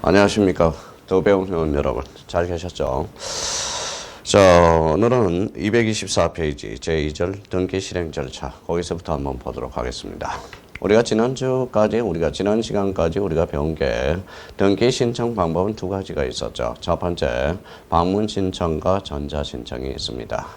안녕하십니까. 더 배우는 여러분. 잘 계셨죠? 자, 오늘은 224페이지 제2절 등기 실행 절차. 거기서부터 한번 보도록 하겠습니다. 우리가 지난 시간까지 우리가 배운 게 등기 신청 방법은 두 가지가 있었죠. 첫 번째, 방문 신청과 전자 신청이 있습니다.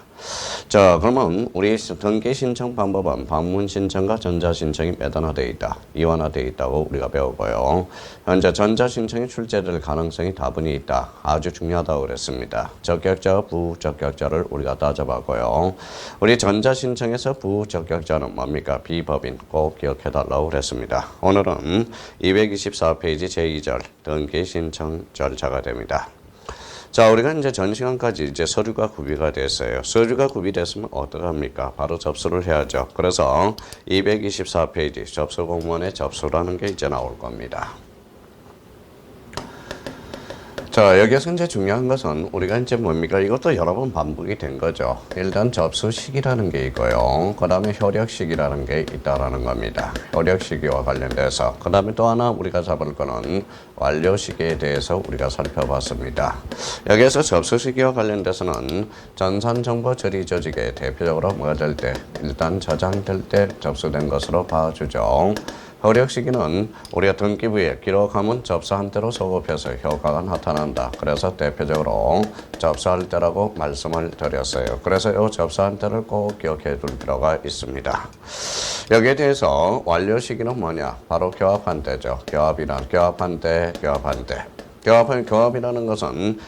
자, 그러면 우리 등기 신청 방법은 방문 신청과 전자 신청이 매단화되어 있다, 이원화되어 있다고 우리가 배우고요. 현재 전자 신청이 출제될 가능성이 다분히 있다. 아주 중요하다고 그랬습니다. 적격자와 부적격자를 우리가 따져봤고요. 우리 전자 신청에서 부적격자는 뭡니까? 비법인. 꼭 기억해달라고 그랬습니다. 오늘은 224페이지 제2절 등기 신청 절차가 됩니다. 자, 우리가 이제 전 시간까지 이제 서류가 구비가 됐어요. 서류가 구비됐으면 어떡합니까? 바로 접수를 해야죠. 그래서 224페이지 접수 공문의 접수라는 게 이제 나올 겁니다. 자, 여기서 이제 중요한 것은 우리가 이제 뭡니까? 이것도 여러 번 반복이 된 거죠. 일단 접수 시기라는 게 있고요. 그 다음에 효력 시기라는 게 있다라는 겁니다. 효력 시기와 관련돼서. 그 다음에 또 하나 우리가 잡을 거는 완료 시기에 대해서 우리가 살펴봤습니다. 여기에서 접수 시기와 관련돼서는 전산정보 처리 조직에 대표적으로 뭐가 될 때, 일단 저장될 때 접수된 것으로 봐주죠. 효력 시기는 우리가 등기부에 기록하면 접수한 때로 소급해서 효과가 나타난다. 그래서 대표적으로 접수할 때라고 말씀을 드렸어요. 그래서 이 접수한 때를 꼭 기억해 둘 필요가 있습니다. 여기에 대해서 완료 시기는 뭐냐? 바로 교합한 때죠. 교합한 때. 교합이라는 것은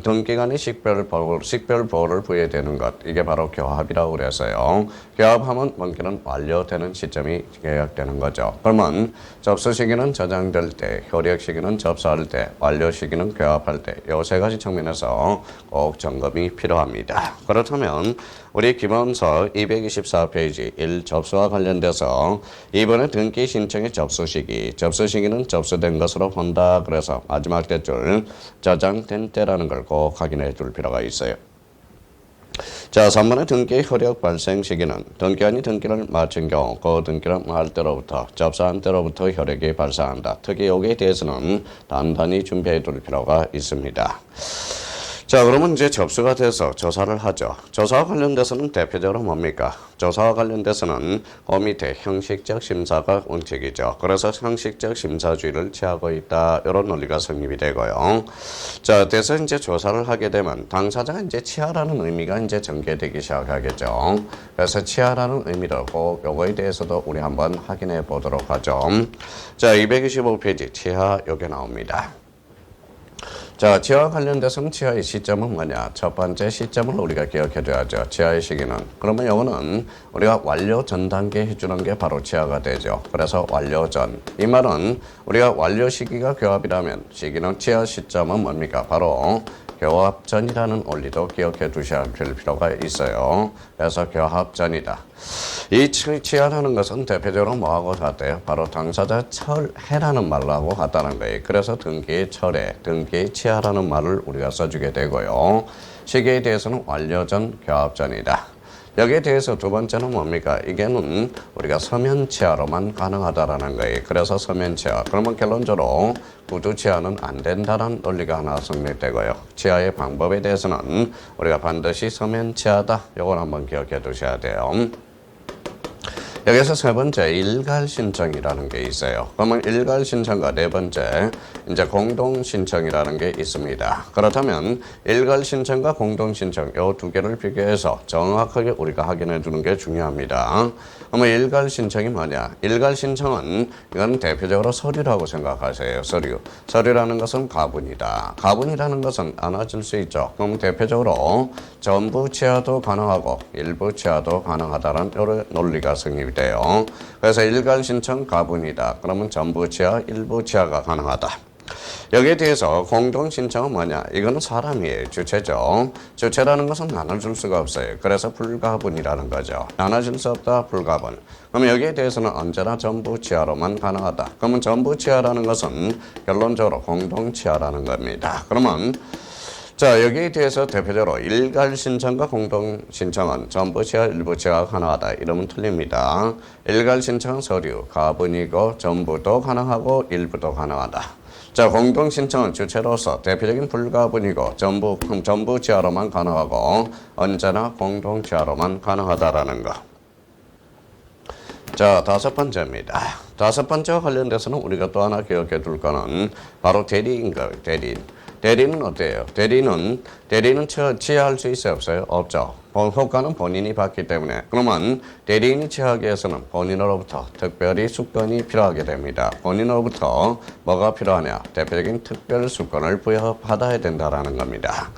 등기간의 식별보호를 부여되는 것. 이게 바로 교합이라고 그래서요. 교합하면 원기는 완료되는 시점이 계약되는 거죠. 그러면 접수 시기는 저장될 때, 효력 시기는 접수할 때, 완료 시기는 교합할 때. 이 세 가지 측면에서 꼭 점검이 필요합니다. 그렇다면 우리 기본서 224페이지 1 접수와 관련돼서 이번에 등기 신청의 접수 시기는 접수된 것으로 본다. 그래서 마지막 대줄 저장된 때라는 걸 꼭 확인해 줄 필요가 있어요. 자, 3번의 등기 효력 발생 시기는 등기관이 등기를 마친 경우 그 등기를 할 때로부터 접수한 때로부터 효력이 발생한다. 특히 여기에 대해서는 단단히 준비해 둘 필요가 있습니다. 자, 그러면 이제 접수가 돼서 조사를 하죠. 조사와 관련돼서는 대표적으로 뭡니까? 조사와 관련돼서는 그 밑에 형식적 심사가 원칙이죠. 그래서 형식적 심사주의를 취하고 있다. 이런 논리가 성립이 되고요. 자, 그래서 이제 조사를 하게 되면 당사자가 이제 취하라는 의미가 이제 전개되기 시작하겠죠. 그래서 취하라는 의미로 꼭 요거에 대해서도 우리 한번 확인해 보도록 하죠. 자, 225페이지 취하 요게 나옵니다. 자, 취하와 관련돼서는 취하의 시점은 뭐냐? 첫 번째 시점을 우리가 기억해줘야죠. 취하의 시기는. 그러면 이거는 우리가 완료 전 단계 해주는 게 바로 취하가 되죠. 그래서 완료 전. 이 말은 우리가 완료 시기가 교합이라면 시기는 취하 시점은 뭡니까? 바로 교합 전이라는 원리도 기억해 두셔야 될 필요가 있어요. 그래서 교합 전이다. 이 취하라는 것은 대표적으로 뭐하고 같아요? 바로 당사자 철해라는 말로 하고 같다는 거예요. 그래서 등기의 철해, 등기의 취하라는 말을 우리가 써주게 되고요. 시기에 대해서는 완료 전, 교합 전이다. 여기에 대해서 두 번째는 뭡니까? 이게는 우리가 서면 취하로만 가능하다라는 거예요. 그래서 서면 취하. 그러면 결론적으로 구두 취하는 안 된다는 논리가 하나 성립되고요. 취하의 방법에 대해서는 우리가 반드시 서면 취하다. 이걸 한번 기억해 두셔야 돼요. 여기서 세 번째 일괄 신청이라는 게 있어요. 그러면 일괄 신청과 네 번째 이제 공동 신청이라는 게 있습니다. 그렇다면 일괄 신청과 공동 신청 이 두 개를 비교해서 정확하게 우리가 확인해 두는 게 중요합니다. 그러면 일괄 신청이 뭐냐? 일괄 신청은 이건 대표적으로 서류라고 생각하세요. 서류라는 것은 가분이다. 가분이라는 것은 나눠질 수 있죠. 그럼 대표적으로 전부 취하도 가능하고 일부 취하도 가능하다는 이런 논리가 성립이 돼요. 그래서 일괄 신청 가분이다. 그러면 전부 취하, 일부 취하가 가능하다. 여기에 대해서 공동 신청은 뭐냐? 이거는 사람이에요. 주체죠. 주체라는 것은 나눠줄 수가 없어요. 그래서 불가분이라는 거죠. 나눠질 수 없다. 불가분. 그럼 여기에 대해서는 언제나 전부 취하로만 가능하다. 그러면 전부 취하라는 것은 결론적으로 공동 취하라는 겁니다. 그러면 자, 여기에 대해서 대표적으로 일괄 신청과 공동 신청은 전부 취하, 일부 취하가 가능하다. 이러면 틀립니다. 일괄 신청은 서류, 가분이고 전부도 가능하고 일부도 가능하다. 자, 공동 신청은 주체로서 대표적인 불가분이고 전부 취하로만 가능하고 언제나 공동 취하로만 가능하다라는 거. 자, 다섯 번째입니다. 다섯 번째와 관련돼서는 우리가 또 하나 기억해 둘 거는 바로 대리인 거예요. 대리인. 대리는 어때요? 대리는 취하할 수 있어요? 없어요? 없죠. 효과는 본인이 받기 때문에. 그러면 대리인이 취하하기 위해서는 본인으로부터 특별히 수건이 필요하게 됩니다. 본인으로부터 뭐가 필요하냐? 대표적인 특별 수건을 부여받아야 된다라는 겁니다.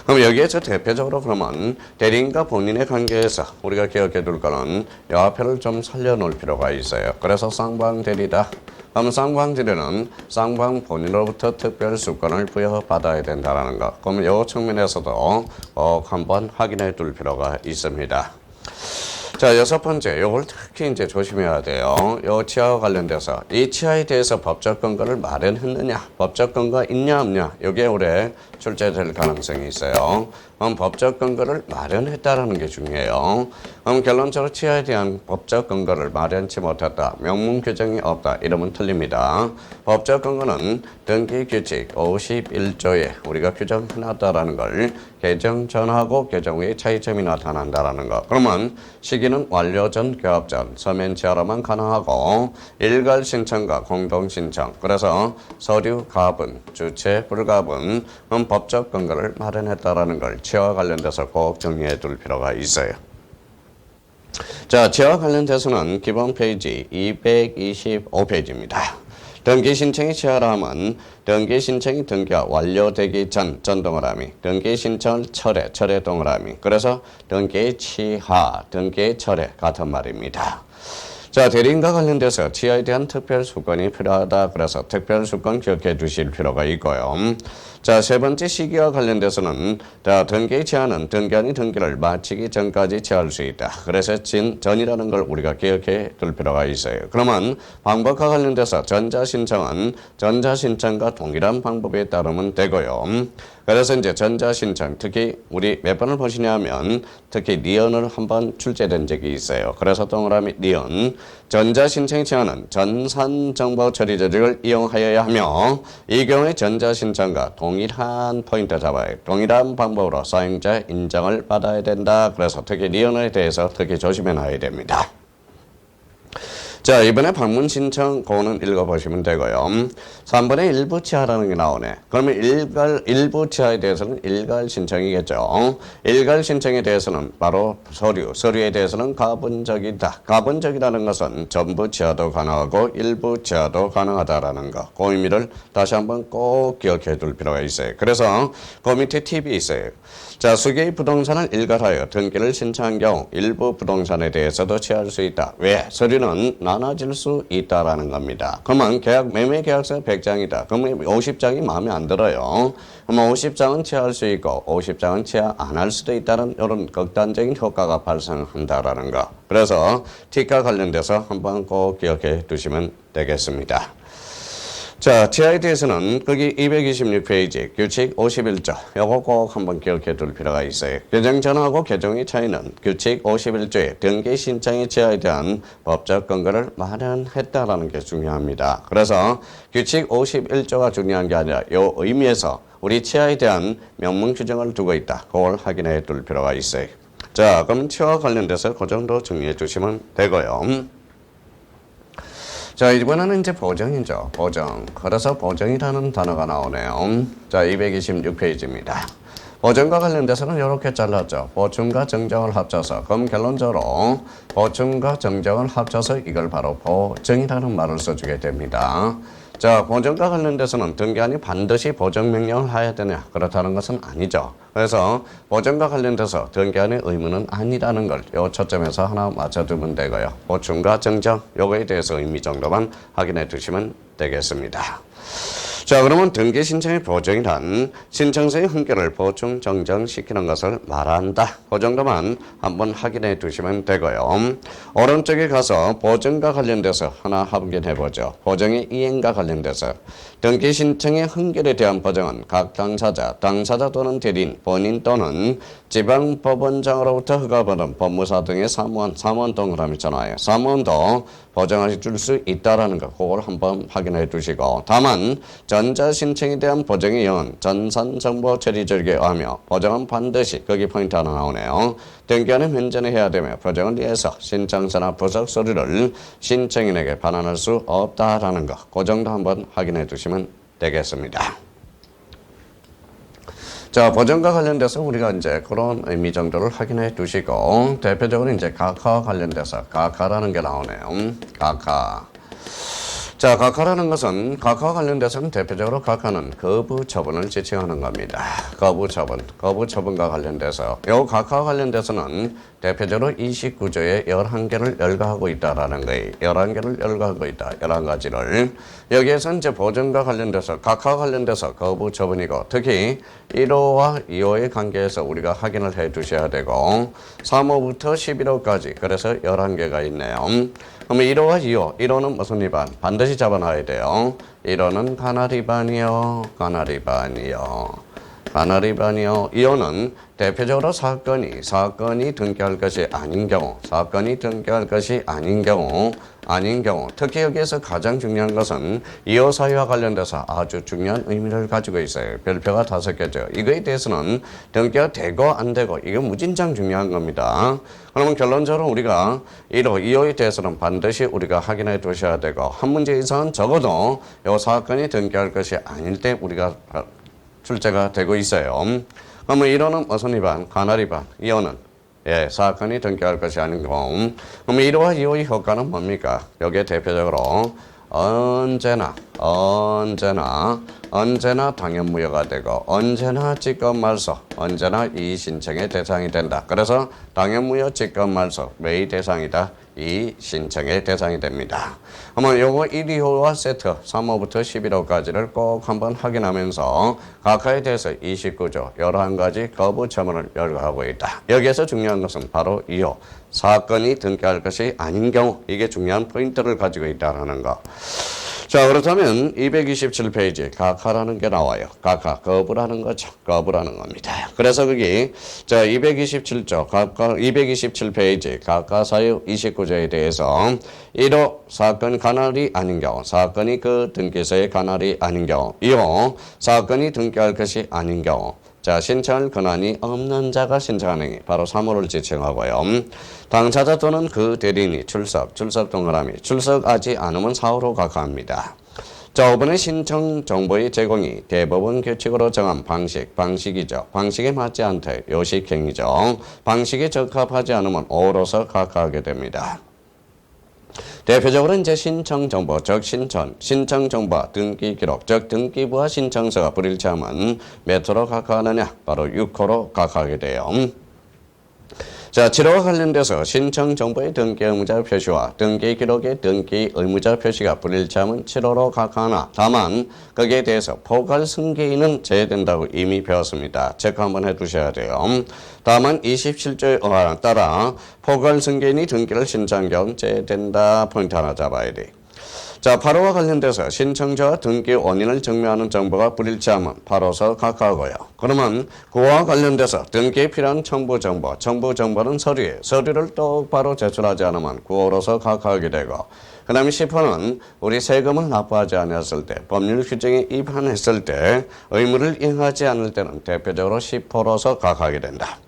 그럼 여기에서 대표적으로 그러면 대리인과 본인의 관계에서 우리가 기억해 둘 거는 이 앞에를 좀 살려놓을 필요가 있어요. 그래서 쌍방 대리다. 그럼 쌍방지리는 쌍방 본인으로부터 특별 수건을 부여받아야 된다는 것. 그럼 이 측면에서도 꼭 한번 확인해 둘 필요가 있습니다. 자, 여섯 번째, 요걸 특히 이제 조심해야 돼요. 요 치아와 관련돼서 이 치아에 대해서 법적 근거를 마련했느냐, 법적 근거가 있냐 없냐, 여기에 올해 출제될 가능성이 있어요. 그럼 법적 근거를 마련했다라는 게 중요해요. 그럼 결론적으로 치아에 대한 법적 근거를 마련치 못했다, 명문 규정이 없다, 이러면 틀립니다. 법적 근거는 등기 규칙 51조에 우리가 규정해놨다라는 걸 개정 전하고 개정 후에 차이점이 나타난다라는 거. 그러면 시기는 완료 전, 개업 전, 서면 치하로만 가능하고 일괄 신청과 공동 신청. 그래서 서류 가분, 주체 불가분, 법적 근거를 마련했다라는 걸 치아와 관련돼서 꼭 정리해 둘 필요가 있어요. 자, 치아와 관련돼서는 기본 페이지 225페이지입니다. 등기 신청이 치하라 하면 등기 신청이 등기가 완료되기 전 동그라미, 등기 신청을 철회 동그라미. 그래서 등기 치하, 등기 철회 같은 말입니다. 자, 대리인과 관련돼서 치하에 대한 특별 수건이 필요하다. 그래서 특별 수건 기억해 두실 필요가 있고요. 자, 세 번째 시기와 관련돼서는 등기 치하는 등기한이 등기를 마치기 전까지 취할 수 있다. 그래서 전이라는 걸 우리가 기억해 둘 필요가 있어요. 그러면 방법과 관련돼서 전자신청은 전자신청과 동일한 방법에 따르면 되고요. 그래서 이제 전자신청, 특히 우리 몇 번을 보시냐면 특히 니언을 한번 출제된 적이 있어요. 그래서 동그라미 니언, 전자신청이 취하는 전산정보 처리 조직을 이용하여야 하며 이 경우에 전자신청과 동일한 포인트 잡아요. 동일한 방법으로 사용자 인정을 받아야 된다. 그래서 특히 니언에 대해서 특히 조심해 놔야 됩니다. 자, 이번에 방문 신청 그거는 읽어보시면 되고요. 3번에 일부 치하라는 게 나오네. 그러면 일부 치하에 대해서는 일괄 신청이겠죠. 일괄 신청에 대해서는 바로 서류에 대해서는 가분적이다. 가분적이라는 것은 전부 치하도 가능하고 일부 치하도 가능하다라는 거. 그 의미를 다시 한번 꼭 기억해 둘 필요가 있어요. 그래서 그 밑에 팁이 있어요. 자, 수개의 부동산을 일괄하여 등기를 신청한 경우 일부 부동산에 대해서도 취할 수 있다. 왜? 서류는 나눠질 수 있다라는 겁니다. 그러면 매매 계약서 100장이다. 그러면 50장이 마음에 안 들어요. 그러면 50장은 취할 수 있고 50장은 취하 안 할 수도 있다는 이런 극단적인 효과가 발생한다라는 거. 그래서 팁과 관련돼서 한번 꼭 기억해 두시면 되겠습니다. 자, 치아에 대해서는 거기 226페이지 규칙 51조 요거 꼭 한번 기억해 둘 필요가 있어요. 개정 전하고 개정의 차이는 규칙 51조의 등기 신청의 치아에 대한 법적 근거를 마련했다라는 게 중요합니다. 그래서 규칙 51조가 중요한 게 아니라 요 의미에서 우리 치아에 대한 명문 규정을 두고 있다. 그걸 확인해 둘 필요가 있어요. 자, 그럼 치아와 관련돼서 그 정도 정리해 주시면 되고요. 자, 이번에는 이제 보정이죠. 보정. 그래서 보정이라는 단어가 나오네요. 자, 226페이지입니다. 보정과 관련돼서는 이렇게 잘랐죠. 보충과 정정을 합쳐서. 그럼 결론적으로 보충과 정정을 합쳐서 이걸 바로 보정이라는 말을 써주게 됩니다. 자, 보정과 관련돼서는 등기한이 반드시 보정 명령을 해야 되냐? 그렇다는 것은 아니죠. 그래서 보정과 관련돼서 등기한의 의무는 아니라는 걸 요 초점에서 하나 맞춰두면 되고요. 보충과 정정, 요거에 대해서 의미 정도만 확인해 두시면 되겠습니다. 자, 그러면 등기 신청의 보정이란 신청서의 흥결을 보충 정정시키는 것을 말한다. 그 정도만 한번 확인해 두시면 되고요. 오른쪽에 가서 보정과 관련돼서 하나 확인해 보죠. 보정의 이행과 관련돼서 등기 신청의 흥결에 대한 보정은 각 당사자 또는 대리인, 본인 또는 지방법원장으로부터 허가받은 법무사 등의 사무원 동그라미 있잖아요. 사무원도 보정해 줄 수 있다라는 거, 그걸 한번 확인해 두시고, 다만 전자신청에 대한 보정의 영은 전산정보 처리절기에 의하며 보정은 반드시, 거기 포인트 하나 나오네요. 등기하는 현재는 해야 되며 보정을 위해서 신청서나 부속 서류를 신청인에게 반환할 수 없다라는 거, 그 정도 한번 확인해 두시면 되겠습니다. 자, 보정과 관련돼서 우리가 이제 그런 의미 정도를 확인해 두시고, 대표적으로 이제 각하와 관련돼서 각하라는 게 나오네요. 각하. 자, 각하라는 것은, 각하와 관련돼서는 대표적으로 각하는 거부 처분을 지칭하는 겁니다. 거부 처분과 관련돼서, 요 각하와 관련돼서는 대표적으로 29조에 11개를 열거하고 있다라는 거예요. 11개를 열거하고 있다. 11가지를. 여기에서 이제 보정과 관련돼서, 각하와 관련돼서 거부 처분이고, 특히 1호와 2호의 관계에서 우리가 확인을 해 두셔야 되고, 3호부터 11호까지, 그래서 11개가 있네요. 그러면 1호와 2호, 1호는 무슨 위반? 반드시 잡아놔야 돼요. 1호는 가나리반이요. 2호는 대표적으로 사건이 등기할 것이 아닌 경우, 특히 여기에서 가장 중요한 것은 2호 사유와 관련돼서 아주 중요한 의미를 가지고 있어요. 별표가 5개죠. 이거에 대해서는 등기가 되고 안 되고, 이거 무진장 중요한 겁니다. 그러면 결론적으로 우리가 1호, 2호에 대해서는 반드시 우리가 확인해 두셔야 되고, 한 문제 이상은 적어도 이 사건이 등기할 것이 아닐 때 우리가 출제가 되고 있어요. 그러면 1호는 무슨 위반? 가나 위반. 2호는 사건이 등기할 것이 아닌 경우. 그러면 1호와 2호의 효과는 뭡니까? 여기에 대표적으로 언제나 당연무효가 되고, 언제나 직권말소, 언제나 이 신청의 대상이 된다. 그래서 당연무효 직권말소 매의 대상이다. 이 신청의 대상이 됩니다. 그러면 요거 1, 2호와 세트 3호부터 11호까지를 꼭 한번 확인하면서 각하에 대해서 29조 11가지 거부 처분을 열거하고 있다. 여기에서 중요한 것은 바로 2호 사건이 등기할 것이 아닌 경우, 이게 중요한 포인트를 가지고 있다는 거. 자, 그렇다면 227페이지 각하라는 게 나와요. 각하, 거부라는 거죠. 거부라는 겁니다. 그래서 거기 227조, 227페이지 각하 사유 29조에 대해서 1호 사건 관할이 아닌 경우, 사건이 그 등기소의 관할이 아닌 경우, 2호 사건이 등기할 것이 아닌 경우, 자, 신청할 권한이 없는 자가 신청하는 행위, 바로 3호를 지칭하고요. 당사자 또는 그 대리인이 출석 동그라미, 출석하지 않으면 4호로 각하합니다. 자, 5번의 신청 정보의 제공이 대법원 규칙으로 정한 방식이죠. 방식에 맞지 않대 요식행위죠. 방식에 적합하지 않으면 5호로서 각하하게 됩니다. 대표적으로 이제 신청 정보, 즉 신청 정보와 등기 기록, 즉 등기부와 신청서가 불일치하면 몇 호로 각하하느냐? 바로 6호로 각하하게 돼요. 자, 7호와 관련돼서 신청 정보의 등기 의무자 표시와 등기 기록의 등기 의무자 표시가 불일치하면 7호로 각하하나, 다만 거기에 대해서 포괄 승계인은 제외된다고 이미 배웠습니다. 체크 한번 해두셔야 돼요. 다만 27조에 따라 포괄 승계인이 등기를 신청한 경우 제외된다. 포인트 하나 잡아야 돼. 자, 8호와 관련돼서 신청자와 등기 원인을 증명하는 정보가 불일치하면 8호서 각하하고요. 그러면 9호와 관련돼서 등기에 필요한 첨부 정보는 서류를 똑바로 제출하지 않으면 9호로서 각하하게 되고, 그 다음에 10호는 우리 세금을 납부하지 않았을 때, 법률 규정에 위반했을 때, 의무를 이행하지 않을 때는 대표적으로 10호로서 각하하게 된다.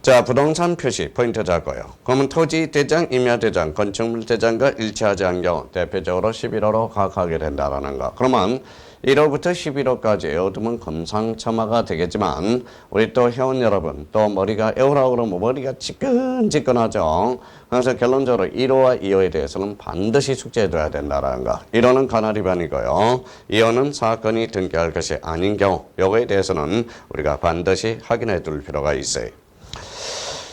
자, 부동산 표시 포인트 잡고요. 그러면 토지 대장, 임야 대장, 건축물 대장과 일치하지 않은 경우 대표적으로 11호로 각하하게 된다라는 거. 그러면 1호부터 11호까지 외워두면 금상첨화가 되겠지만, 우리 또 회원 여러분, 또 머리가 외우라고 그러면 머리가 지끈지끈하죠. 그래서 결론적으로 1호와 2호에 대해서는 반드시 숙제해줘야 된다는 거. 1호는 가나 위반이고요. 2호는 사건이 등기할 것이 아닌 경우, 요거에 대해서는 우리가 반드시 확인해 둘 필요가 있어요.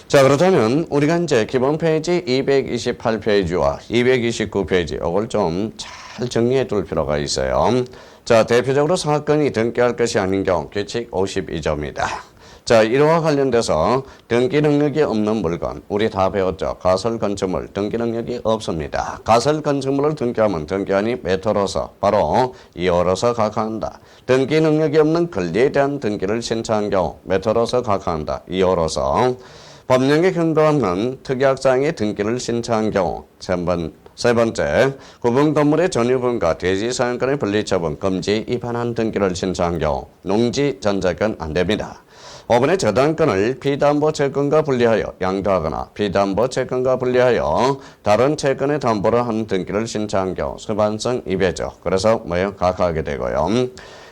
자, 그렇다면 우리가 이제 기본 페이지 228페이지와 229페이지 이걸 좀 잘 잘 정리해 둘 필요가 있어요. 자, 대표적으로 사건이 등기할 것이 아닌 경우 규칙 52조입니다. 자, 이와 관련돼서 등기 능력이 없는 물건, 우리 다 배웠죠. 가설 건축물 등기 능력이 없습니다. 가설 건축물을 등기하면 등기한이 메터로서 바로 2호로서 각하한다. 등기 능력이 없는 권리에 대한 등기를 신청한 경우 메터로서 각하한다. 2호로서 법령에 근거 없는 특약사항의 등기를 신청한 경우 세 번째, 구분 건물의 전유분과 대지 사용권의 분리처분 금지 위반한 등기를 신청한 경우 농지 전자권 안 됩니다. 5번의 저당권을 피담보 채권과 분리하여 양도하거나 피담보 채권과 분리하여 다른 채권의 담보를 한 등기를 신청한 경우 수반성 2배죠. 그래서 뭐예요? 각하하게 되고요.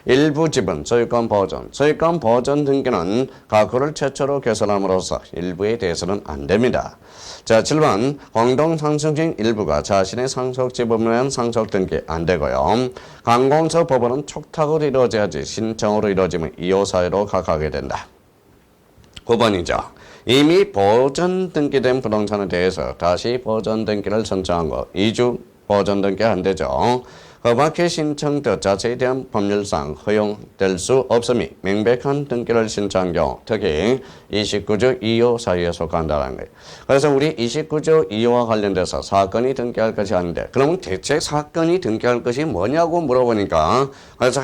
일부 지분 소유권 보존, 소유권 보존 등기는 가구를 최초로 개설함으로써 일부에 대해서는 안 됩니다. 자, 7번 공동상속인 일부가 자신의 상속 지분에 대한 상속 등기 안 되고요. 관공서 법원은 촉탁으로 이루어져야지 신청으로 이루어지면 2호 사유로 각하하게 된다. 9번이죠. 이미 보전 등기된 부동산에 대해서 다시 보전 등기를 신청한 거 2주 보전 등기 안 되죠. 그 밖에 신청 더 자체에 대한 법률상 허용될 수 없음이 명백한 등기를 신청한 경우 특히 29조 2호 사유에 속한다는 거예요. 그래서 우리 29조 2호와 관련돼서 사건이 등기할 것이 아닌데 그러면 대체 사건이 등기할 것이 뭐냐고 물어보니까 그래서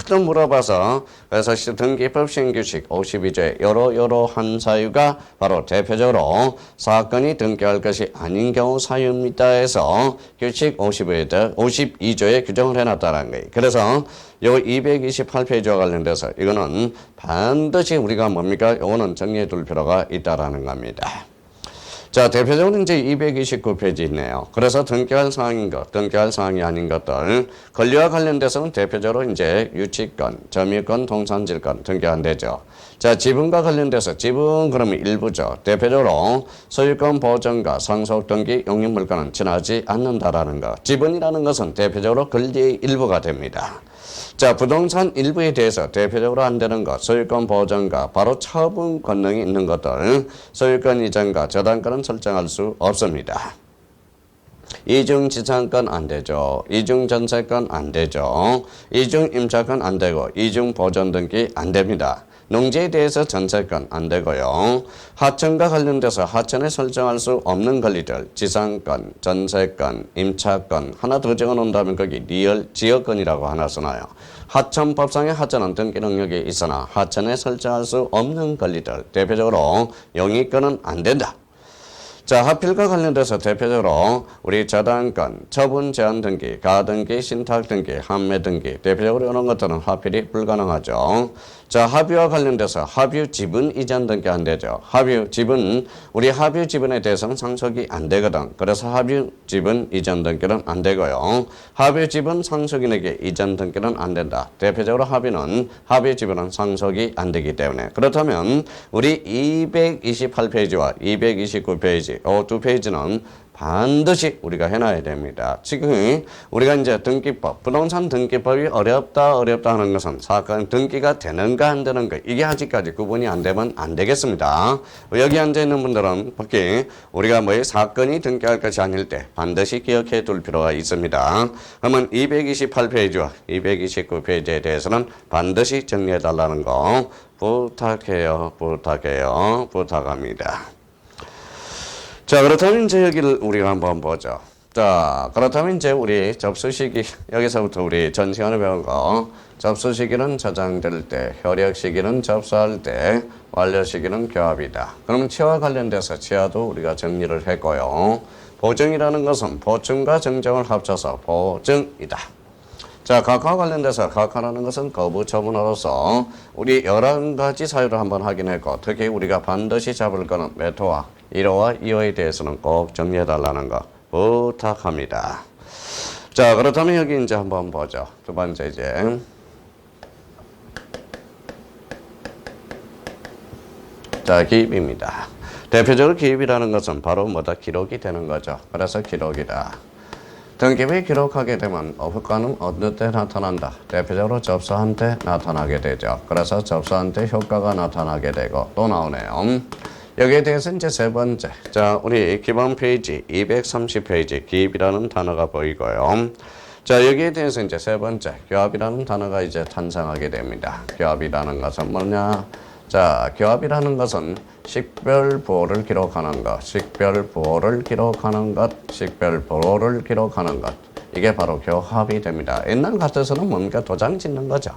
하도 물어봐서 그래서 등기법 신규칙 52조의 여러한 사유가 바로 대표적으로 사건이 등기할 것이 아닌 경우 사유입니다 해서 규칙 52조에 규정을 해놨다는 거예요. 그래서 요 228페이지와 관련돼서 이거는 반드시 우리가 뭡니까? 요거는 정리해 둘 필요가 있다라는 겁니다. 자, 대표적으로 이제 229페이지 있네요. 그래서 등기할 사항인 것, 등기할 사항이 아닌 것들, 권리와 관련돼서는 대표적으로 이제 유치권, 점유권, 동산질권 등기 안 되죠. 자, 지분과 관련돼서 지분 그러면 일부죠. 대표적으로 소유권 보전과 상속 등기 용익물권은 지나지 않는다라는 거. 지분이라는 것은 대표적으로 권리의 일부가 됩니다. 자, 부동산 일부에 대해서 대표적으로 안 되는 것, 소유권 보전과 바로 처분 권능이 있는 것들, 소유권 이전과 저당권은 설정할 수 없습니다. 이중 지상권 안 되죠. 이중 전세권 안 되죠. 이중 임차권 안 되고 이중 보전 등기 안 됩니다. 농지에 대해서 전세권 안 되고요. 하천과 관련돼서 하천에 설정할 수 없는 권리들, 지상권, 전세권, 임차권 하나 더 적어놓는다면 거기 리얼 지역권이라고 하나 써놔요. 하천법상의 하천은 등기 능력이 있으나 하천에 설정할 수 없는 권리들, 대표적으로 영위권은 안 된다. 자, 하필과 관련돼서 대표적으로 우리 저당권, 처분 제한 등기, 가등기, 신탁 등기, 판매 등기, 대표적으로 이런 것들은 하필이 불가능하죠. 자, 합의와 관련돼서 합의 지분 이전 등기 안 되죠. 합의 지분, 우리 합의 지분에 대해서는 상속이 안 되거든. 그래서 합의 지분 이전 등기는 안 되고요. 합의 지분 상속인에게 이전 등기는 안 된다. 대표적으로 합의 지분은 상속이 안 되기 때문에. 그렇다면 우리 228페이지와 229페이지, 이 두 페이지는 반드시 우리가 해놔야 됩니다. 지금 우리가 이제 등기법, 부동산 등기법이 어렵다 하는 것은 사건 등기가 되는가 안 되는가 이게 아직까지 구분이 안 되면 안 되겠습니다. 여기 앉아 있는 분들은 특히 우리가 사건이 등기할 것이 아닐 때 반드시 기억해 둘 필요가 있습니다. 그러면 228페이지와 229페이지에 대해서는 반드시 정리해 달라는 거 부탁합니다. 자, 그렇다면 이제 여기를 우리가 한번 보죠. 자, 그렇다면 이제 우리 접수 시기, 여기서부터 우리 전 시간에 배운 거, 접수 시기는 저장될 때, 효력 시기는 접수할 때, 완료 시기는 교합이다. 그럼 치와 관련돼서 치와도 우리가 정리를 했고요. 보증이라는 것은 보증과 정정을 합쳐서 보증이다. 자, 각하와 관련돼서 각하라는 것은 거부 처분으로서 우리 11가지 사유를 한번 확인했고 특히 우리가 반드시 잡을 거는 메토와 1호와 2호에 대해서는 꼭 정리해 달라는 거 부탁합니다. 자, 그렇다면 여기 이제 한번 보죠. 두 번째 이제 자, 기입입니다. 대표적으로 기입이라는 것은 바로 기록이 되는 거죠. 그래서 기록이다. 등기부에 기록하게 되면 효과는 어느 때 나타난다. 대표적으로 접수한 때 나타나게 되죠. 그래서 접수한 때 효과가 나타나게 되고 또 나오네요. 여기에 대해서 이제 세 번째. 자, 우리 기본 페이지 230페이지 기입이라는 단어가 보이고요. 자, 여기에 대해서 이제 세 번째, 교합이라는 단어가 이제 탄생하게 됩니다. 교합이라는 것은 뭐냐? 자, 교합이라는 것은 식별부호를 기록하는 것, 식별부호를 기록하는 것, 식별부호를 기록하는 것. 이게 바로 교합이 됩니다. 옛날 같아서는 뭔가 도장 짓는 거죠.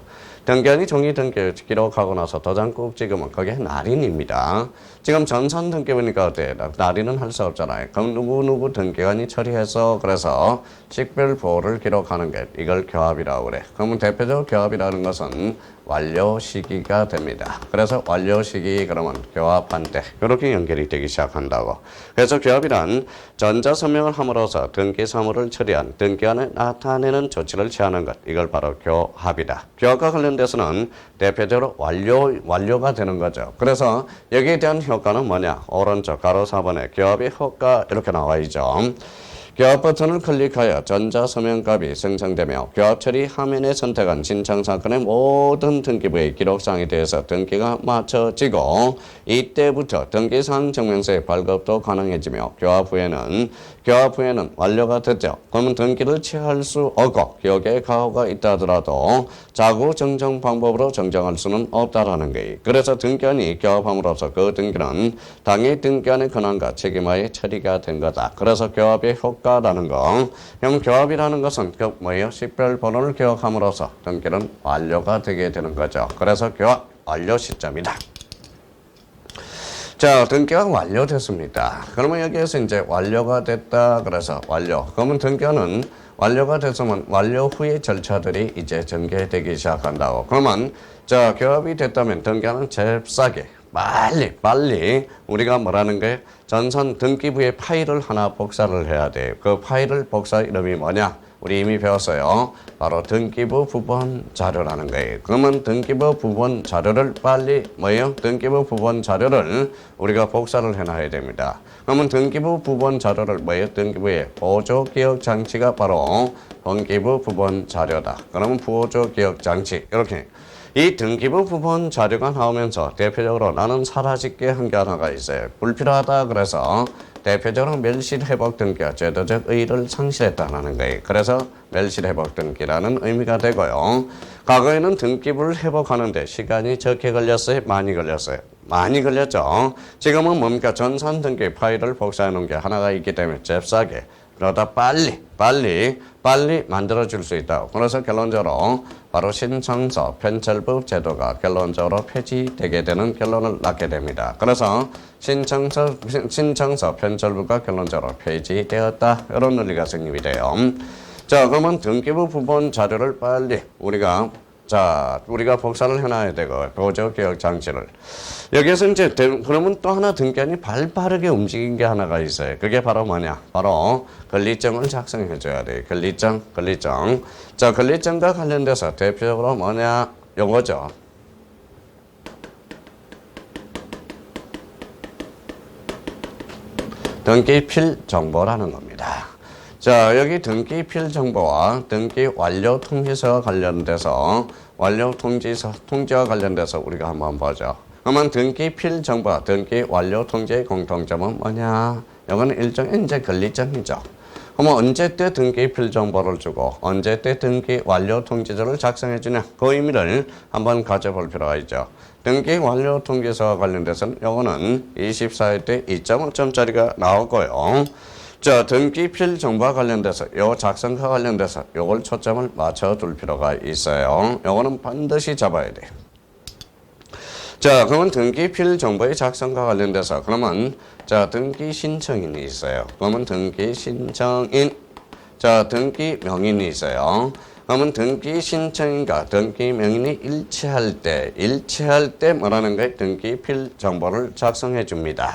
등기한이 종이 등기 기록하고 나서 도장 꾹 찍으면 그게 날인입니다. 지금 전산 등기 보니까 어때요? 날인은 할 수 없잖아요. 그럼 누구 등기관이 처리해서 그래서 식별부호를 기록하는 게 이걸 교합이라고 그래. 그러면 대표적으로 교합이라는 것은 완료 시기가 됩니다. 그래서 완료 시기 그러면 교합한 때 이렇게 연결이 되기 시작한다고. 그래서 교합이란 전자서명을 함으로써 등기 사무를 처리한 등기관에 나타내는 조치를 취하는 것. 이걸 바로 교합이다. 교합과 관련돼서는 대표적으로 완료가 되는 거죠. 그래서 여기에 대한 효과는 뭐냐? 오른쪽 가로 4번에 교합의 효과 이렇게 나와 있죠. 교합 버튼을 클릭하여 전자서명값이 생성되며 교합 처리 화면에 선택한 신청사건의 모든 등기부의 기록사항에 대해서 등기가 맞춰지고 이때부터 등기사항 증명서의 발급도 가능해지며 교합 후에는 완료가 됐죠. 그러면 등기를 취할 수 없고 기억에 가호가 있다 하더라도 자구 정정 방법으로 정정할 수는 없다라는 거예요. 그래서 등기관이 교합함으로써 그 등기는 당의 등기관의 권한과 책임하에 처리가 된 거다. 그래서 교합의 효과라는 거. 그럼 교합이라는 것은 뭐예요? 식별번호를 기억함으로써 등기는 완료가 되게 되는 거죠. 그래서 교합 완료 시점이다. 자, 등기가 완료됐습니다. 그러면 여기에서 이제 완료가 됐다. 그래서 완료. 그러면 등기는 완료가 됐으면 완료 후의 절차들이 이제 전개되기 시작한다고. 그러면 자, 교합이 됐다면 등기는 잽싸게 빨리 우리가 뭐라는 거예요? 전산 등기부의 파일을 하나 복사를 해야 돼요. 그 파일을 복사 이름이 뭐냐? 우리 이미 배웠어요. 바로 등기부 부본 자료라는 거예요. 그러면 등기부 부본 자료를 빨리 뭐예요? 등기부 부본 자료를 우리가 복사를 해놔야 됩니다. 그러면 등기부 부본 자료를 뭐예요? 등기부의 보조 기억 장치가 바로 등기부 부본 자료다. 그러면 보조 기억 장치 이렇게. 이 등기부 부본 자료가 나오면서 대표적으로 나는 사라질 게 한 개 하나가 있어요. 불필요하다 그래서 대표적으로 멸실회복 등기가 제도적 의의를 상실했다는 거예요. 그래서 멸실회복 등기라는 의미가 되고요. 과거에는 등기부를 회복하는데 시간이 적게 걸렸어요? 많이 걸렸어요? 많이 걸렸죠. 지금은 뭡니까? 전산 등기 파일을 복사해 놓은 게 하나가 있기 때문에 잽싸게 그러다 빨리 만들어줄 수 있다고. 그래서 결론적으로 바로 신청서 편철부 제도가 결론적으로 폐지되게 되는 결론을 낳게 됩니다. 그래서 신청서 편철부가 결론적으로 폐지되었다. 이런 논리가 성립이 돼요. 자, 그러면 등기부 부본 자료를 빨리 우리가 복사를 해놔야 되고, 보조 기억 장치를. 여기에서 이제, 그러면 또 하나 등기관이 발빠르게 움직인 게 하나가 있어요. 그게 바로 뭐냐? 바로 권리증을 작성해줘야 돼요. 권리증. 자, 권리증과 관련돼서 대표적으로 뭐냐? 요거죠. 등기필 정보라는 겁니다. 자, 여기 등기필 정보와 등기 완료 통지서와 관련돼서 통지와 관련돼서 우리가 한번 보죠. 그러면 등기필 정보와 등기 완료 통지의 공통점은 뭐냐? 이건 일종의 이제 권리증이죠. 그러면 언제 때 등기필 정보를 주고 언제 때 등기 완료 통지서를 작성해 주냐? 그 의미를 한번 가져볼 필요가 있죠. 등기 완료 통지서와 관련돼서는 이거는 24회 때 2.5점짜리가 나오고요. 자, 등기필 정보와 관련돼서 요 작성과 관련돼서 요걸 초점을 맞춰둘 필요가 있어요. 요거는 반드시 잡아야 돼요. 자, 그러면 등기필 정보의 작성과 관련돼서 그러면 자, 등기 신청인이 있어요. 그러면 등기 신청인, 자, 등기 명인이 있어요. 그러면 등기 신청인과 등기 명인이 일치할 때 뭐라는 거예요? 등기필 정보를 작성해 줍니다.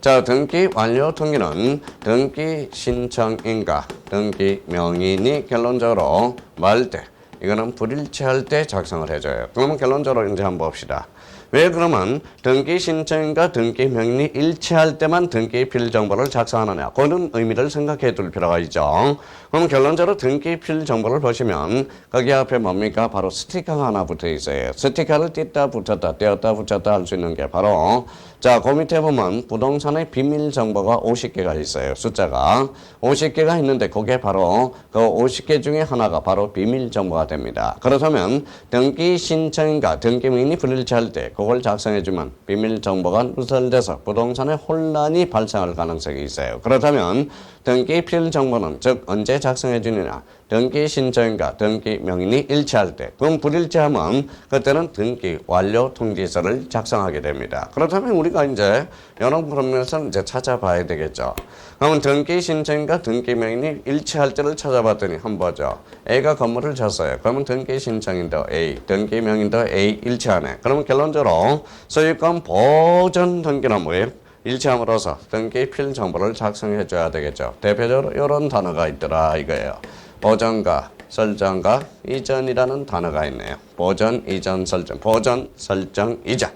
자, 등기 완료 통지는 등기 신청인과 등기 명인이 결론적으로 말 때 이거는 불일치할 때 작성을 해줘요. 그러면 결론적으로 이제 한번 봅시다. 왜 그러면 등기 신청인가 등기 명인이 일치할 때만 등기 필 정보를 작성하느냐? 그런 의미를 생각해 둘 필요가 있죠. 그럼 결론적으로 등기 필 정보를 보시면 거기 앞에 뭡니까? 바로 스티커가 하나 붙어 있어요. 스티커를 띄다 붙였다 떼었다 붙였다 할 수 있는 게 바로 자, 그 밑에 보면 부동산의 비밀 정보가 50개가 있어요. 숫자가 50개가 있는데 그게 바로 그 50개 중에 하나가 바로 비밀 정보가 됩니다. 그렇다면 등기 신청인가 등기 명인이 불일치할 때 그걸 작성해주면 비밀 정보가 누설돼서 부동산에 혼란이 발생할 가능성이 있어요. 그렇다면 등기 필 정보는 즉 언제 작성해 주느냐? 등기 신청인가 등기 명인이 일치할 때. 그럼 불일치하면 그때는 등기 완료 통지서를 작성하게 됩니다. 그렇다면 우리가 이제 이런 부분에서 이제 찾아봐야 되겠죠. 그러면 등기 신청인가 등기 명인이 일치할 때를 찾아봤더니 한번 보죠. A가 건물을 졌어요. 그러면 등기 신청인도 A, 등기 명인도 A 일치하네. 그러면 결론적으로 소유권 보전 등기는 뭐예요? 일치함으로써 등기 필 정보를 작성해 줘야 되겠죠. 대표적으로 이런 단어가 있더라 이거예요. 보전과 설정과 이전이라는 단어가 있네요. 보전, 이전, 설정. 보전, 설정, 이전.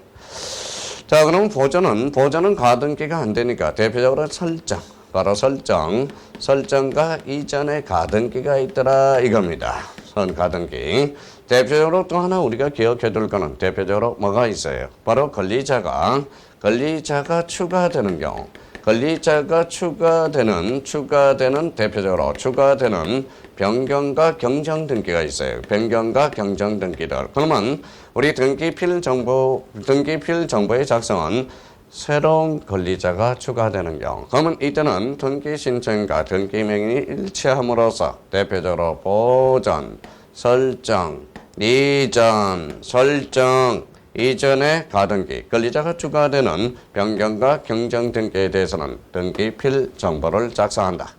자, 그럼 보전은 가등기가 안 되니까 대표적으로 설정. 바로 설정과 이전에 가등기가 있더라 이겁니다. 가등기. 대표적으로 또 하나 우리가 기억해 둘 거는 대표적으로 뭐가 있어요? 바로 권리자가 추가되는 경우. 권리자가 추가되는 대표적으로 추가되는 변경과 경정 등기가 있어요. 변경과 경정 등기들. 그러면 우리 등기 필 정보의 작성은 새로운 권리자가 추가되는 경우. 그러면 이때는 등기 신청과 등기 명인이 일치함으로써 대표적으로 보전, 설정, 이전의 가등기, 권리자가 추가되는 변경과 경정 등기에 대해서는 등기 필 정보를 작성한다.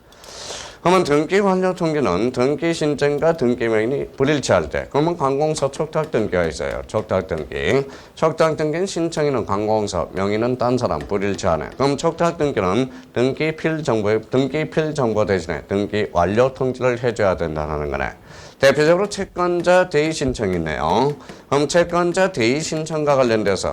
그러면 등기 완료 통지는 등기 신청과 등기 명인이 불일치할 때, 그러면 관공서 촉탁 등기가 있어요. 촉탁 등기는 신청인은 관공서, 명인은 딴 사람 불일치하네. 그럼 촉탁 등기는 등기 필 정보 대신에 등기 완료 통지를 해줘야 된다는 거네. 대표적으로 채권자 대의 신청이 있네요. 그럼 채권자 대의 신청과 관련돼서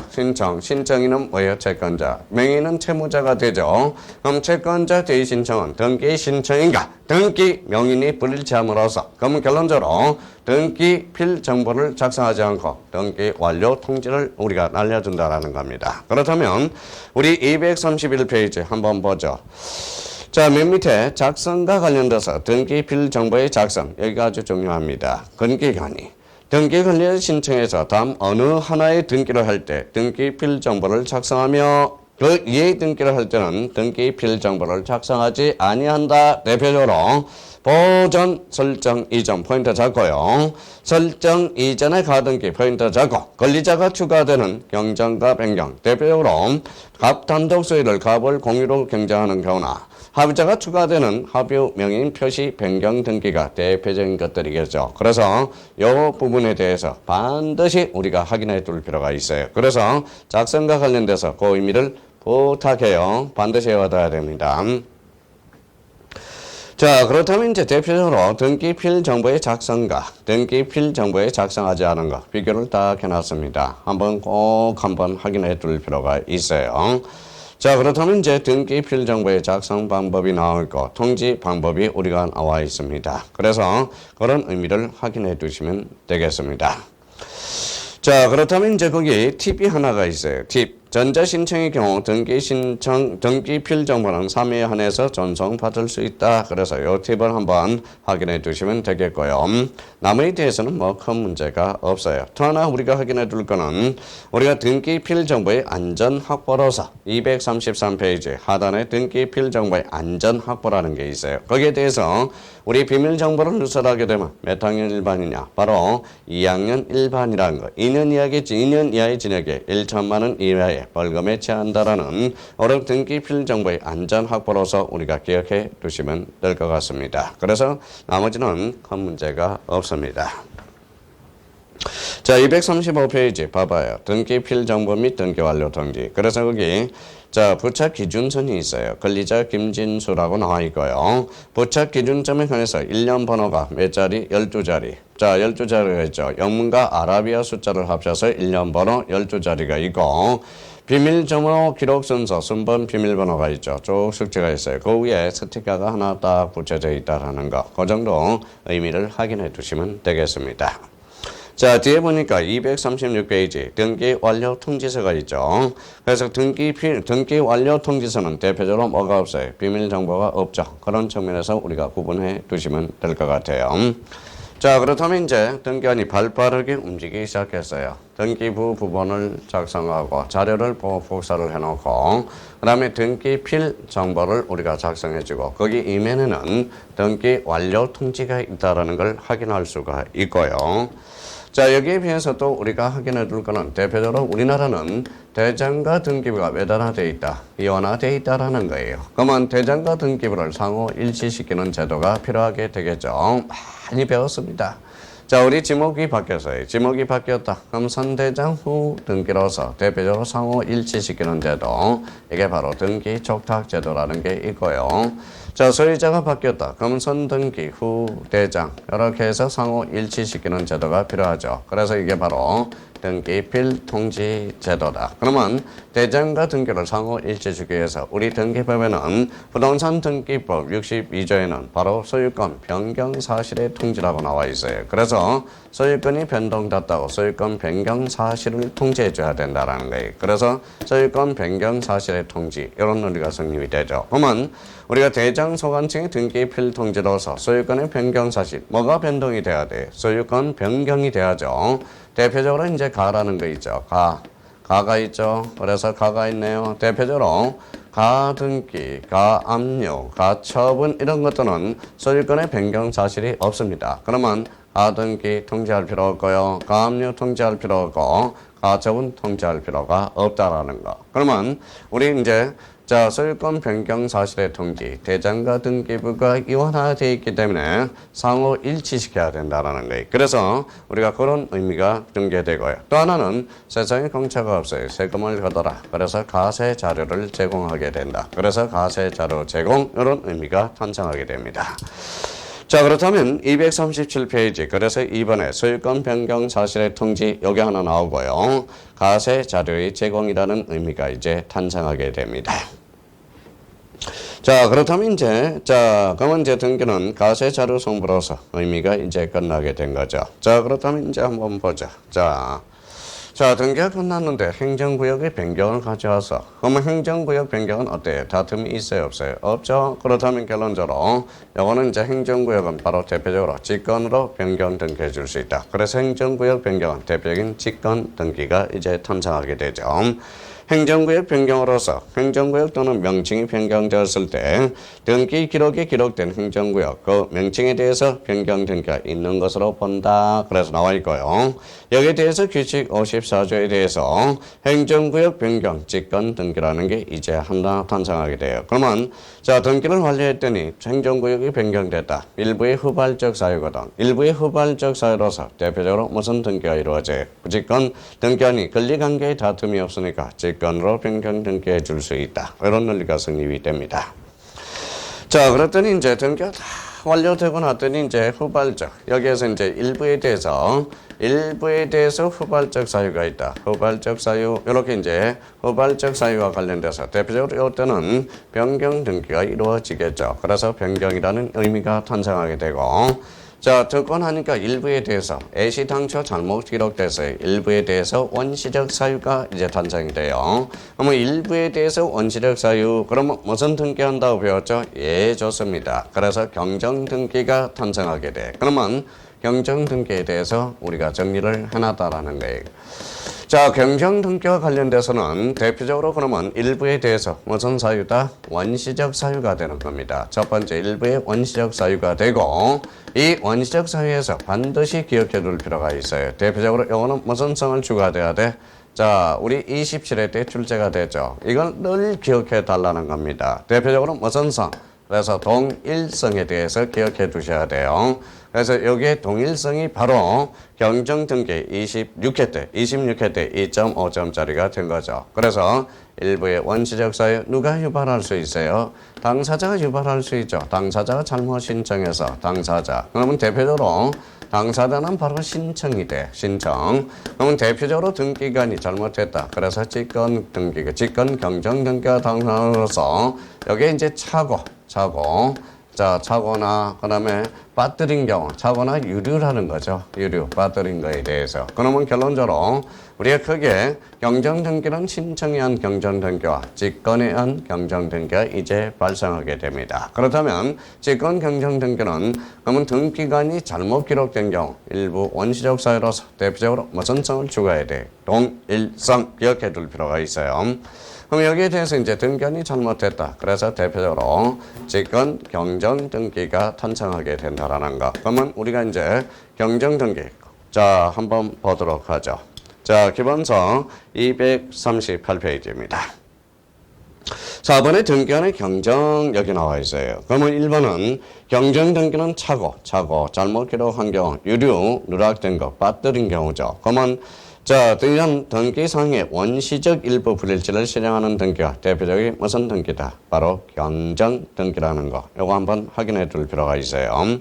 신청인은 뭐예요? 채권자. 명의는 채무자가 되죠. 그럼 채권자 대의 신청은 등기 신청인가? 등기 명인이 불일치함으로써 그러면 결론적으로 등기 필 정보를 작성하지 않고 등기 완료 통지를 우리가 날려준다라는 겁니다. 그렇다면 우리 231페이지 한번 보죠. 자, 맨 밑에 작성과 관련돼서 등기 필 정보의 작성, 여기가 아주 중요합니다. 등기 관리를 신청해서 다음 어느 하나의 등기를 할 때 등기 필 정보를 작성하며 그 이의 등기를 할 때는 등기 필 정보를 작성하지 아니한다. 대표적으로 보전, 설정, 이전 포인트 잡고요. 설정 이전의 가등기 포인트 잡고 권리자가 추가되는 경정과 변경 대표적으로 갑 단독 소유를 갑을 공유로 경정하는 경우나 합의자가 추가되는 합의 명인 표시 변경 등기가 대표적인 것들이겠죠. 그래서 이 부분에 대해서 반드시 우리가 확인해 둘 필요가 있어요. 그래서 작성과 관련돼서 그 의미를 부탁해요. 반드시 외워둬야 됩니다. 자, 그렇다면 이제 대표적으로 등기 필 정보의 작성과 등기 필 정보에 작성하지 않은 것 비교를 딱 해놨습니다. 꼭 확인해 둘 필요가 있어요. 자, 그렇다면 이제 등기 필 정보의 작성 방법이 나올 거, 통지 방법이 우리가 나와 있습니다. 그래서 그런 의미를 확인해 두시면 되겠습니다. 자, 그렇다면 이제 거기 팁이 하나가 있어요. 팁. 전자신청의 경우 등기 필 정보는 3회에 한해서 전송받을 수 있다. 그래서 이 팁을 한번 확인해 두시면 되겠고요. 나머지 대해서는 뭐 큰 문제가 없어요. 또 하나 우리가 확인해 둘 거는 우리가 등기 필 정보의 안전 확보로서 233페이지 하단에 등기 필 정보의 안전 확보라는 게 있어요. 거기에 대해서 우리 비밀 정보를 누설하게 되면 몇 학년 일반이냐? 바로 2학년 일반이라는 거. 2년 이하의 징역에 1천만 원 이하의 벌금에 처한다라는 어렵 등기 필 정보의 안전 확보로서 우리가 기억해 두시면 될 것 같습니다. 그래서 나머지는 큰 문제가 없습니다. 자, 235페이지 봐봐요. 등기 필정보 및 등기 완료 통지. 그래서 거기 자, 부착 기준선이 있어요. 권리자 김진수라고 나와 있고요. 부착 기준점에 관해서 1년 번호가 몇 자리? 12자리. 자, 12자리가 있죠. 영문과 아라비아 숫자를 합쳐서 1년 번호 12자리가 있고 비밀번호 기록 순서 순번 비밀번호가 있죠. 쭉 숙제가 있어요. 그 위에 스티커가 하나 딱 붙여져 있다라는 거. 그 정도 의미를 확인해 두시면 되겠습니다. 자, 뒤에 보니까 236페이지 등기 완료 통지서가 있죠. 그래서 등기 완료 통지서는 대표적으로 뭐가 없어요? 비밀 정보가 없죠. 그런 측면에서 우리가 구분해 두시면 될 것 같아요. 자, 그렇다면 이제 등기관이 발빠르게 움직이기 시작했어요. 등기부 부본을 작성하고 자료를 복사를 해놓고 그 다음에 등기필 정보를 우리가 작성해주고 거기 이면에는 등기 완료 통지가 있다는 걸 확인할 수가 있고요. 자, 여기에 비해서 또 우리가 확인해 둘 거는 대표적으로 우리나라는 대장과 등기부가 매달화되어 있다, 이원화되어 있다라는 거예요. 그러면 대장과 등기부를 상호 일치시키는 제도가 필요하게 되겠죠. 많이 배웠습니다. 자, 우리 지목이 바뀌었어요. 지목이 바뀌었다. 그럼 선대장 후 등기로서 대표적으로 상호 일치시키는 제도, 이게 바로 등기 촉탁 제도라는 게 있고요. 자, 소유자가 바뀌었다. 그럼 선등기 후 대장 이렇게 해서 상호 일치시키는 제도가 필요하죠. 그래서 이게 바로 등기필 통지 제도다. 그러면 대장과 등기를 상호 일치시키기 위해서 우리 등기법에는 부동산 등기법 62조에는 바로 소유권 변경 사실의 통지라고 나와 있어요. 그래서 소유권이 변동됐다고 소유권 변경 사실을 통지해 줘야 된다는 거예요. 그래서 소유권 변경 사실의 통지 이런 논리가 성립이 되죠. 그러면 우리가 대장 소관청의 등기필 통지로서 소유권의 변경 사실 뭐가 변동이 돼야 돼? 소유권 변경이 돼야죠. 대표적으로 이제 가라는 거 있죠. 가가 있죠. 그래서 가가 있네요. 대표적으로 가등기, 가압류, 가처분 이런 것들은 소유권의 변경 사실이 없습니다. 그러면 가등기 통지할 필요 없고요. 가압류 통지할 필요 없고 가처분 통지할 필요가 없다라는 거. 그러면 우리 이제 자, 소유권 변경 사실의 통지, 대장과 등기부가 이원화되어 있기 때문에 상호 일치시켜야 된다는 거예요. 그래서 우리가 그런 의미가 전개되고요. 또 하나는 세상에 공차가 없어요. 세금을 걷어라. 그래서 가세 자료를 제공하게 된다. 그래서 가세 자료 제공 이런 의미가 탄생하게 됩니다. 자, 그렇다면 237페이지 그래서 이번에 소유권 변경 사실의 통지 여기 하나 나오고요. 가세 자료의 제공이라는 의미가 이제 탄생하게 됩니다. 자, 그렇다면 이제 그러면 이제 등기는 가세 자료 송부로서 의미가 이제 끝나게 된 거죠. 자, 그렇다면 이제 한번 보자. 자, 등기가 끝났는데 행정구역의 변경을 가져와서 그러면 행정구역 변경은 어때요? 다툼이 있어요, 없어요? 없죠. 그렇다면 결론적으로 이거는 이제 행정구역은 바로 대표적으로 직권으로 변경 등기해 줄 수 있다. 그래서 행정구역 변경은 대표적인 직권 등기가 이제 탄생하게 되죠. 행정구역 변경으로서 행정구역 또는 명칭이 변경되었을 때 등기 기록에 기록된 행정구역 그 명칭에 대해서 변경 등기가 있는 것으로 본다. 그래서 나와 있고요. 여기에 대해서 규칙 54조에 대해서 행정구역 변경 직권 등기라는 게 이제 하나 탄생하게 돼요. 그러면 자, 등기를 완료했더니 행정구역이 변경됐다. 일부의 후발적 사유거든. 일부의 후발적 사유로서 대표적으로 무슨 등기가 이루어져요? 직권 등기하니 권리관계에 다툼이 없으니까 직권으로 변경 등기해 줄 수 있다. 이런 논리가 성립이 됩니다. 자, 그랬더니 이제 등기가 다 완료되고 났더니 이제 후발적 여기에서 이제 일부에 대해서 후발적 사유가 있다. 후발적 사유 이렇게 이제 후발적 사유와 관련돼서 대표적으로 이때는 변경 등기가 이루어지겠죠. 그래서 변경이라는 의미가 탄생하게 되고 자, 특권하니까 일부에 대해서 애시당초 잘못 기록돼서 일부에 대해서 원시적 사유가 이제 탄생이 돼요. 그러면 일부에 대해서 원시적 사유 그러면 무슨 등기한다고 배웠죠? 예, 좋습니다. 그래서 경정 등기가 탄생하게 돼. 그러면 경정 등기에 대해서 우리가 정리를 해놨다라는 거예요. 자, 경정 등기와 관련돼서는 대표적으로 그러면 일부에 대해서 무슨 사유다? 원시적 사유가 되는 겁니다. 첫 번째 일부의 원시적 사유가 되고 이 원시적 사유에서 반드시 기억해 둘 필요가 있어요. 대표적으로 이거는 무슨 성을 추가돼야 돼? 자, 우리 27회 때 출제가 됐죠. 이건 늘 기억해 달라는 겁니다. 대표적으로 무슨 성? 그래서 동일성에 대해서 기억해 두셔야 돼요. 그래서 여기에 동일성이 바로 경정등기 26회 때 2.5점짜리가 된 거죠. 그래서 일부의 원시적 사유 누가 유발할 수 있어요? 당사자가 유발할 수 있죠. 당사자가 잘못 신청해서 당사자. 그러면 대표적으로 당사자는 바로 신청이 돼. 신청. 그러면 대표적으로 등기관이 잘못했다. 그래서 직권 등기가 직권 경정 등기가 당사자로서 여기에 이제 차고. 자, 차거나 그다음에 빠뜨린 경우, 차거나 유류라는 거죠. 유류, 빠뜨린 거에 대해서. 그러면 결론적으로 우리가 크게 경정등기는 신청에 의한 경정등기와 직권에 의한 경정등기가 이제 발생하게 됩니다. 그렇다면 직권 경정등기는 그러면 등기관이 잘못 기록된 경우 일부 원시적 사유로서 대표적으로 무슨 성을 추가해야 돼? 동일성 기억해 둘 필요가 있어요. 그럼 여기에 대해서 이제 등기관이 잘못했다. 그래서 대표적으로 직권 경정 등기가 탄생하게 된다라는 거. 그러면 우리가 이제 경정 등기. 자, 한번 보도록 하죠. 자, 기본서 238페이지입니다. 4번에 등기관의 경정 여기 나와 있어요. 그러면 1번은 경정 등기는 차고 잘못 기록한 경우 유류 누락된 거 빠뜨린 경우죠. 그러면 자, 등기상의 원시적 일부 불일치를 실행하는 등기가 대표적인 무슨 등기다? 바로 경정 등기라는 거. 이거 한번 확인해 둘 필요가 있어요.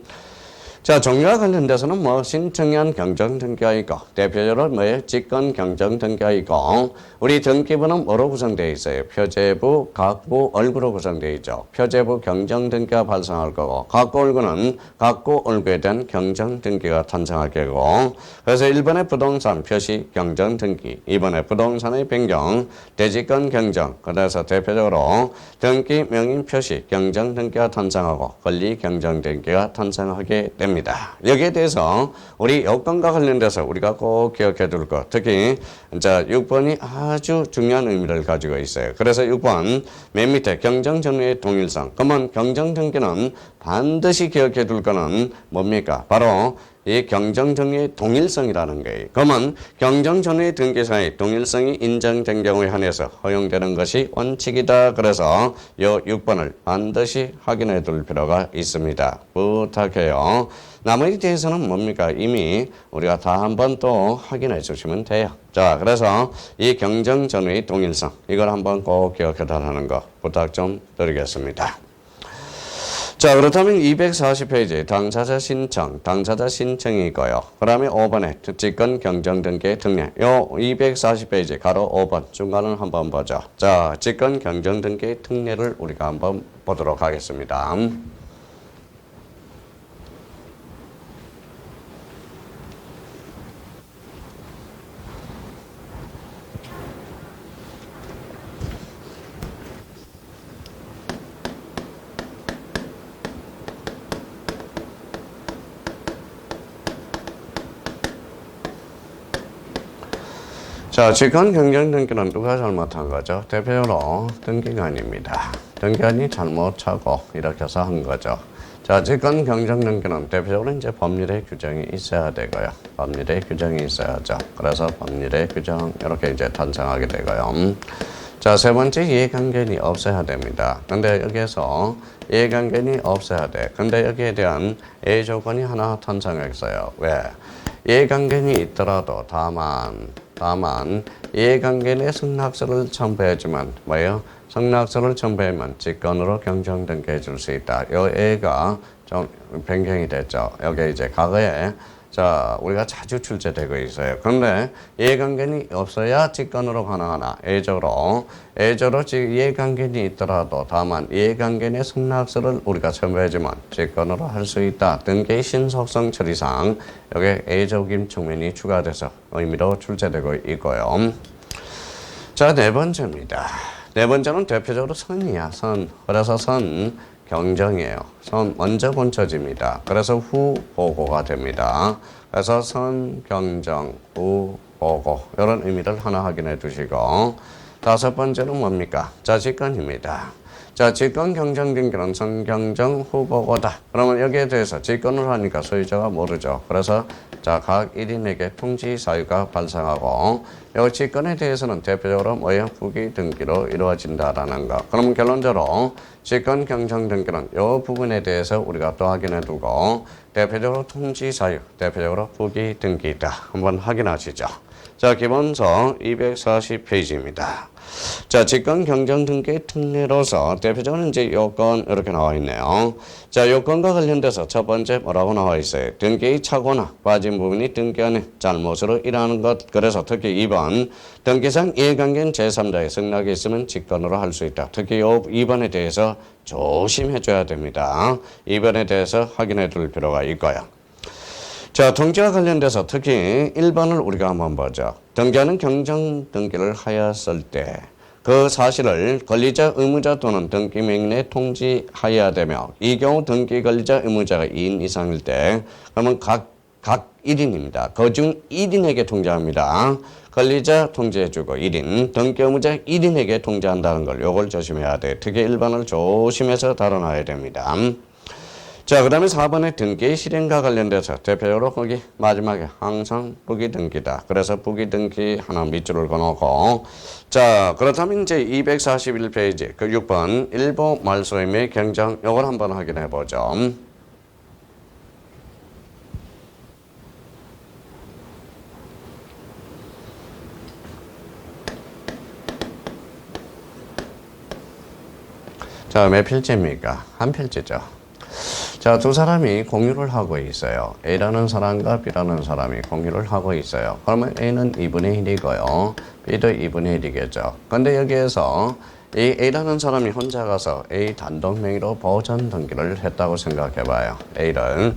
자, 종류와 관련돼서는 뭐 신청한 경정 등기가 있고 대표적으로 뭐예요? 직권 경정 등기가 있고 우리 등기부는 뭐로 구성되어 있어요? 표제부, 각부, 얼구로 구성되어 있죠. 표제부 경정 등기가 발생할 거고 각부, 얼구는 각부, 얼구에 대한 경정 등기가 탄생할 거고 그래서 1번의 부동산 표시 경정 등기 2번의 부동산의 변경 대지권 경정 그래서 대표적으로 등기 명인 표시 경정 등기가 탄생하고 권리 경정 등기가 탄생하게 됩니다. 여기에 대해서 우리 여건과 관련돼서 우리가 꼭 기억해 둘 것. 특히 자 6번이 아주 중요한 의미를 가지고 있어요. 그래서 6번 맨 밑에 경정 전후의 동일성. 그러면 경정 등기는 반드시 기억해 둘 거는 뭡니까? 바로 이 경정 전후의 동일성이라는 거예요. 그러면 경정 전후의 등기상의 동일성이 인정된 경우에 한해서 허용되는 것이 원칙이다. 그래서 이 6번을 반드시 확인해 둘 필요가 있습니다. 부탁해요. 나머지 대해서는 뭡니까? 이미 우리가 다 한번 또 확인해 주시면 돼요. 자, 그래서 이 경정 전후의 동일성 이걸 한번 꼭 기억해 달라는 거 부탁 좀 드리겠습니다. 자, 그렇다면 240페이지 당사자 신청이 있고요. 그 다음에 5번에 직권 경정 등기의 특례. 요 240페이지 가로 5번 중간을 한번 보죠. 자, 직권 경정 등기의 특례를 우리가 한번 보도록 하겠습니다. 자, 직권 경정 등기는 누가 잘못한 거죠? 대표적으로 등기관입니다. 등기관이 잘못 차고 이렇게 해서 한 거죠. 자, 직권 경정 등기는 대표적으로 이제 법률의 규정이 있어야 되고요. 법률의 규정이 있어야죠. 그래서 법률의 규정 이렇게 이제 탄생하게 되고요. 자, 세 번째 이해관계인이 없어야 됩니다. 근데 여기에서 이해관계인이 없어야 돼. 근데 여기에 대한 A 조건이 하나 탄생했어요. 왜? 이해관계인이 있더라도 다만 이해관계인의 승낙서를 첨부해주면 뭐예요? 승낙서를 첨부하면 직권으로 경정 등기해 줄 수 있다. 요 A가 좀 변경이 됐죠. 여기 이제 과거에 자, 우리가 자주 출제되고 있어요. 그런데 이해관계인이 없어야 직권으로 가능하나 A조로 이해관계인이 있더라도 다만 이해관계인의 승낙서를 우리가 첨부해주면 직권으로 할 수 있다. 등기의 신속성 처리상 여기 A적인 측면이 추가돼서 의미로 출제되고 있고요. 자, 네 번째입니다. 네 번째는 대표적으로 선이야. 선. 그래서 선 경정이에요. 선 먼저 본처집니다. 그래서 후 보고가 됩니다. 그래서 선 경정 후 보고 이런 의미를 하나 확인해 두시고 다섯 번째는 뭡니까? 자, 직권입니다. 자, 직권 경정 등기는 선경정 후보고다. 그러면 여기에 대해서 직권을 하니까 소유자가 모르죠. 그래서 자, 각 1인에게 통지 사유가 발생하고 이 직권에 대해서는 대표적으로 뭐예요? 부기 등기로 이루어진다라는 거. 그러면 결론적으로 직권 경정 등기는 이 부분에 대해서 우리가 또 확인해 두고 대표적으로 통지 사유, 대표적으로 부기 등기다. 한번 확인하시죠. 자, 기본서 240페이지입니다. 자, 직권 경정 등기 특례로서 대표적으로 이제 요건 이렇게 나와 있네요. 자, 요건과 관련돼서 첫 번째 뭐라고 나와 있어요? 등기의 착오나 빠진 부분이 등기 안에 잘못으로 일하는 것. 그래서 특히 2번 등기상 이해관계인 제3자의 승낙이 있으면 직권으로 할 수 있다. 특히 요 2번에 대해서 조심해 줘야 됩니다. 2번에 대해서 확인해 둘 필요가 있고요. 자, 등기와 관련돼서 특히 1번을 우리가 한번 보죠. 등기하는 경정 등기를 하였을 때 그 사실을 권리자, 의무자 또는 등기 명인에 통지하여야 되며 이 경우 등기 권리자, 의무자가 2인 이상일 때 그러면 각 1인입니다. 그중 1인에게 통지합니다. 권리자 통지해주고 1인, 등기 의무자 1인에게 통지한다는 걸 요걸 조심해야 돼. 특히 1번을 조심해서 다뤄놔야 됩니다. 자, 그 다음에 4번의 등기 실행과 관련돼서 대표적으로 거기 마지막에 항상 부기 등기다. 그래서 부기 등기 하나 밑줄을 그어놓고 자, 그렇다면 이제 241페이지 그 6번 일부 말소임의 경정 요걸 한번 확인해 보죠. 자, 몇 필지입니까? 한 필지죠. 자, 두 사람이 공유를 하고 있어요. A라는 사람과 B라는 사람이 공유를 하고 있어요. 그러면 A는 2분의 1이고요. B도 2분의 1이겠죠. 근데 여기에서 이 A라는 사람이 혼자 가서 A 단독 명의로 보전 등기를 했다고 생각해 봐요. A를.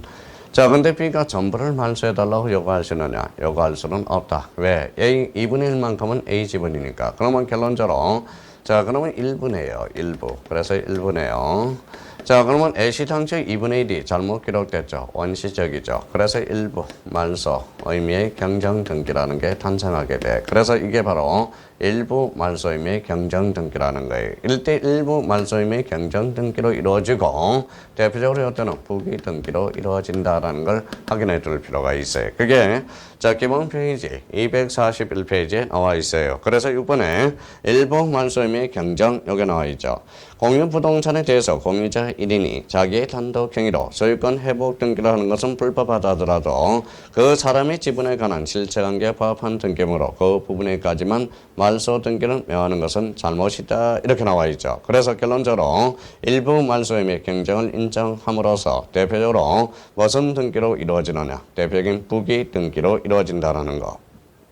자, 근데 B가 전부를 말소해달라고 요구하시느냐? 요구할 수는 없다. 왜? A 2분의 1만큼은 A 지분이니까. 그러면 결론적으로 자, 그러면 1분의요. 일부. 그래서 1분의요. 자, 그러면 애시당초 2분의 1이 잘못 기록됐죠. 원시적이죠. 그래서 일부 말소 의미의 경정 등기라는 게 탄생하게 돼. 그래서 이게 바로 일부 말소 의미의 경정 등기라는 거예요. 일대 일부 말소 의미의 경정 등기로 이루어지고 대표적으로 이때는 부기 등기로 이루어진다라는 걸 확인해 둘 필요가 있어요. 그게 자, 기본 페이지 241페이지에 나와 있어요. 그래서 6번에 일부 말소 의미의 경정 여기 나와 있죠. 공유 부동산에 대해서 공유자 1인이 자기의 단독 행위로 소유권 회복 등기를 하는 것은 불법하다 하더라도 그 사람의 지분에 관한 실체관계에 부합한 등기물로 그 부분에까지만 말소 등기를 명하는 것은 잘못이다. 이렇게 나와 있죠. 그래서 결론적으로 일부 말소의 및 경정을 인정함으로써 대표적으로 무슨 등기로 이루어지느냐? 대표적인 부기 등기로 이루어진다는 거.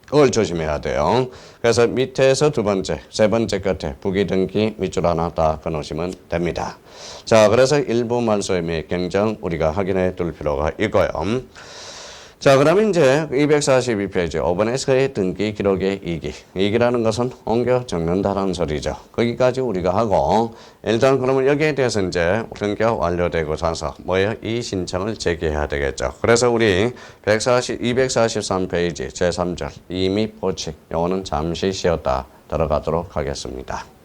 그걸 조심해야 돼요. 그래서 밑에서 두 번째, 세 번째 끝에 부기 등기 밑줄 하나 다 그어놓으시면 됩니다. 자, 그래서 일부 말소의 및 경정 우리가 확인해 둘 필요가 있고요. 자, 그러면 이제 242페이지 5번에서의 등기 기록의 이기. 이기라는 것은 옮겨 적는다는 소리죠. 거기까지 우리가 하고 일단 그러면 여기에 대해서 이제 등기가 완료되고 나서 뭐예요? 이 신청을 제기해야 되겠죠. 그래서 우리 243페이지 제3절 이미 포칙 요거는 잠시 쉬었다 들어가도록 하겠습니다.